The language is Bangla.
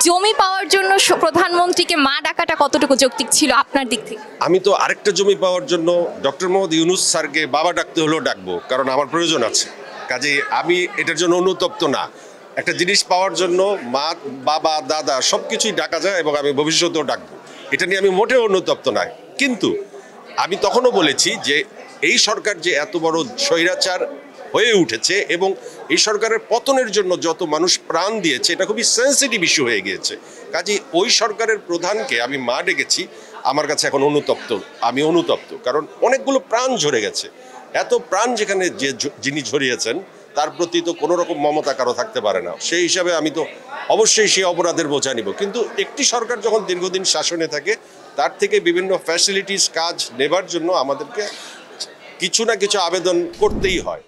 জমি পাওয়ার জন্য প্রধানমন্ত্রীকে মা ডাকাটা কতটুকু যৌক্তিক ছিল আপনার দিক থেকে? আমি তো আরেকটা জমি পাওয়ার জন্য ডক্টর মোহাম্মদ ইউনূস স্যারকে বাবা ডাকতে হলেও ডাকবো, কারণ আমার প্রয়োজন আছে। কাজে আমি এটার জন্য অনুতপ্ত না। একটা জিনিস পাওয়ার জন্য মা, বাবা, দাদা সব কিছুই ডাকা যায় এবং আমি ভবিষ্যতেও ডাকবো। এটা নিয়ে আমি মোটেও অনুতপ্ত নয়। কিন্তু আমি তখনও বলেছি যে এই সরকার যে এত বড় স্বৈরাচার হয়ে উঠেছে এবং এই সরকারের পতনের জন্য যত মানুষ প্রাণ দিয়েছে, এটা খুবই সেন্সিটিভ ইস্যু হয়ে গিয়েছে। কাজেই ওই সরকারের প্রধানকে আমি মা ডেকেছি, আমার কাছে এখন আমি অনুতপ্ত, কারণ অনেকগুলো প্রাণ ঝরে গেছে। এত প্রাণ যেখানে যিনি ঝরিয়েছেন তার প্রতি তো কোনো রকম মমতা কারো থাকতে পারে না। সেই হিসাবে আমি তো অবশ্যই সেই অপরাধের বোঝা নিব। কিন্তু একটি সরকার যখন দীর্ঘদিন শাসনে থাকে, তার থেকে বিভিন্ন ফ্যাসিলিটিস কাজ নেবার জন্য আমাদেরকে কিছু না কিছু আবেদন করতেই হয়।